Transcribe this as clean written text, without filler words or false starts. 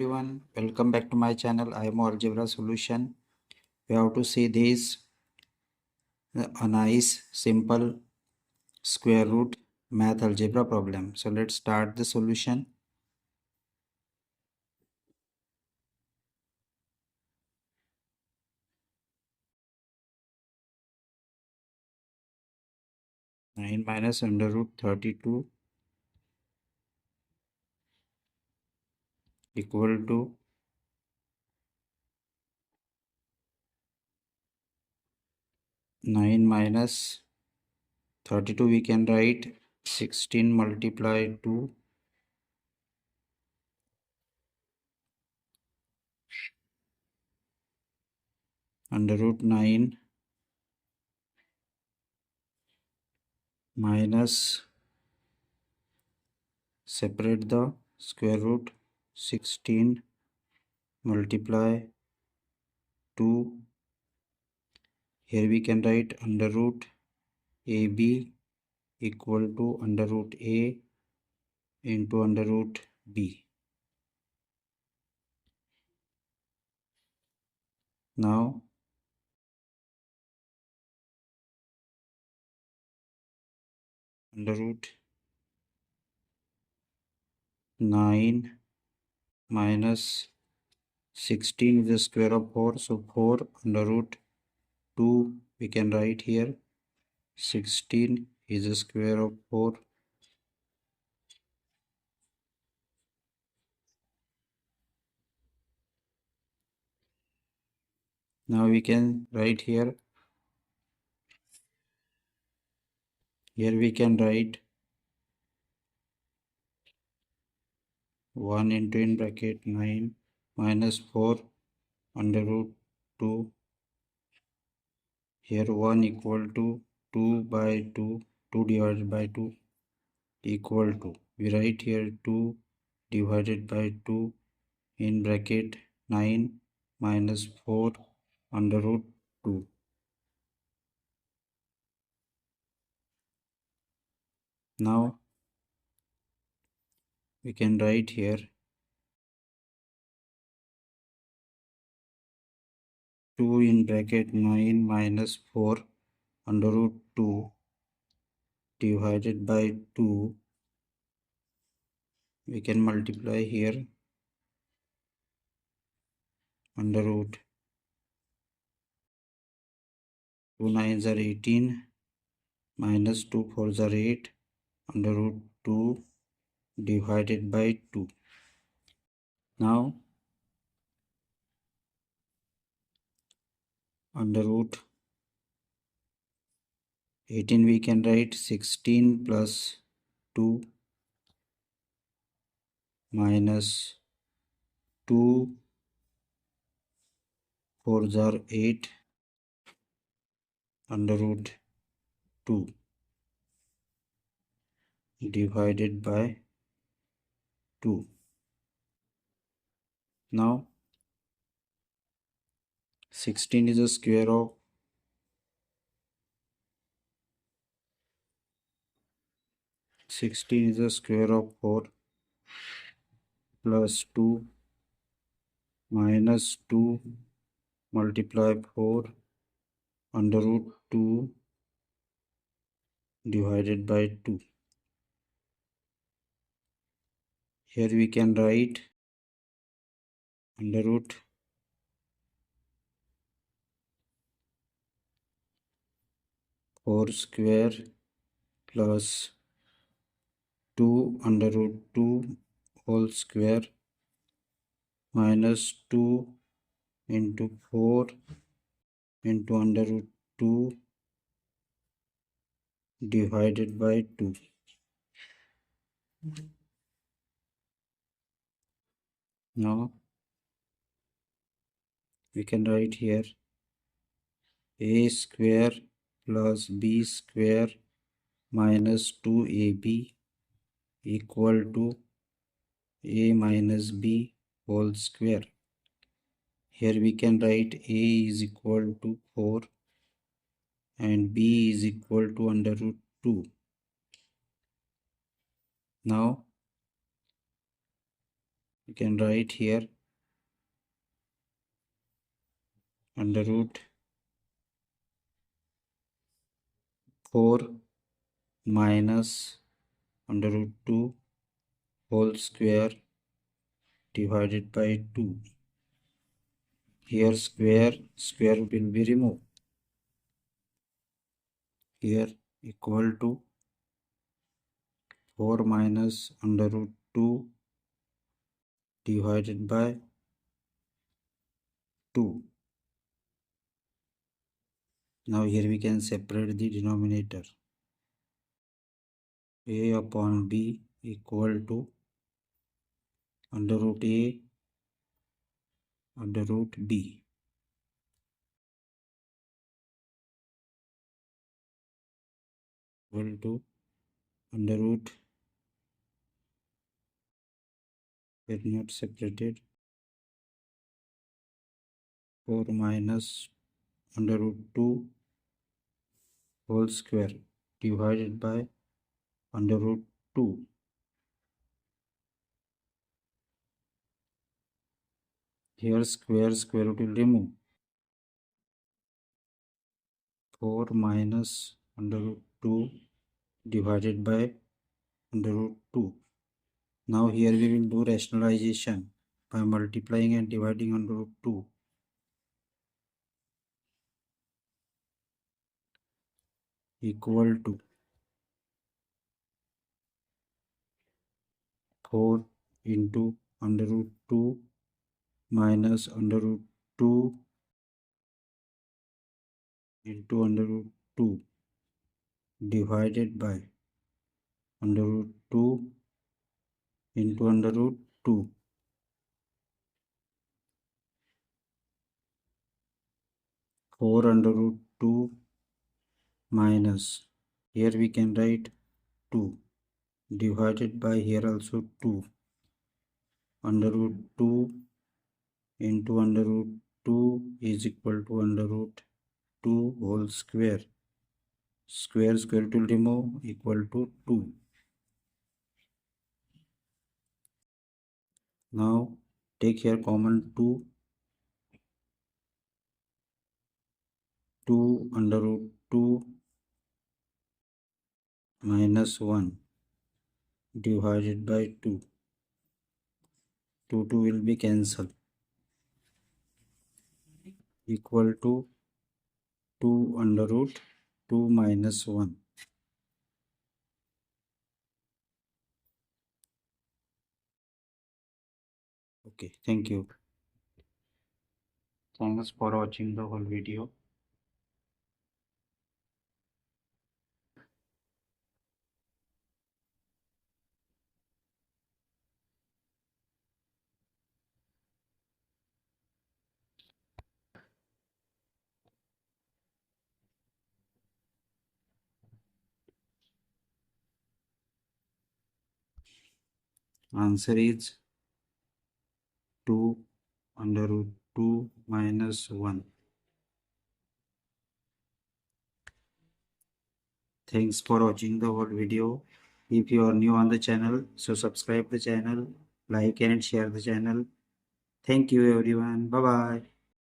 Everyone, welcome back to my channel. I am Algebra Solution. We have to see this a nice simple square root math algebra problem. So let's start the solution. Nine minus under root 32 equal to 9 minus 32. We can write 16 multiplied 2 under root 9 minus, separate the square root, 16 multiply 2. Here we can write under root AB equal to under root A into under root B. Now under root 9 minus 16 is the square of 4, so 4 under root 2 we can write here. 16 is the square of 4. Now we can write here. Here we can write 1 into in bracket 9 minus 4 under root 2. Here 1 equal to 2 by 2, 2 divided by 2 equal to, we write here 2 divided by 2 in bracket 9 minus 4 under root 2. Now we can write here 2 in bracket 9 minus 4 under root 2 divided by 2. We can multiply here under root 2 9s are 18 minus 2 4s are 8 under root 2 divided by 2. Now under root 18 we can write 16 plus 2 minus 2 4s are 8 under root 2 divided by 2. Now 16 is the square of 4 plus 2 minus 2 multiply 4 under root 2 divided by 2. Here we can write under root 4 square plus 2 under root 2 whole square minus 2 into 4 into under root 2 divided by 2. Now we can write here a square plus b square minus 2ab equal to a minus b whole square. Here we can write a is equal to 4 and b is equal to under root 2. Now You can write here under root 4 minus under root 2 whole square divided by 2. Here square will be removed. Here equal to 4 minus under root 2 divided by 2. Now here we can separate the denominator. A upon B equal to under root A under root B. Equal to under root, we are not separated, 4 minus under root 2 whole square divided by under root 2. Here square root will remove. 4 minus under root 2 divided by under root 2. Now here we will do rationalization by multiplying and dividing under root 2. Equal to 4 into under root 2 minus under root 2 into under root 2 divided by under root 2 into under root 2. 4 under root 2 minus, here we can write 2 divided by here also 2 under root 2 into under root 2 is equal to under root 2 whole square. Square root will remove, equal to 2. Now take here common 2. 2 under root 2 minus 1 divided by 2. 2 will be cancelled. Equal to 2 under root 2 minus 1. Okay, thank you. Thanks for watching the whole video. Answer is 2 under root 2 minus 1. Thanks for watching the whole video. If you are new on the channel, so subscribe the channel, like and share the channel. Thank you everyone. Bye bye.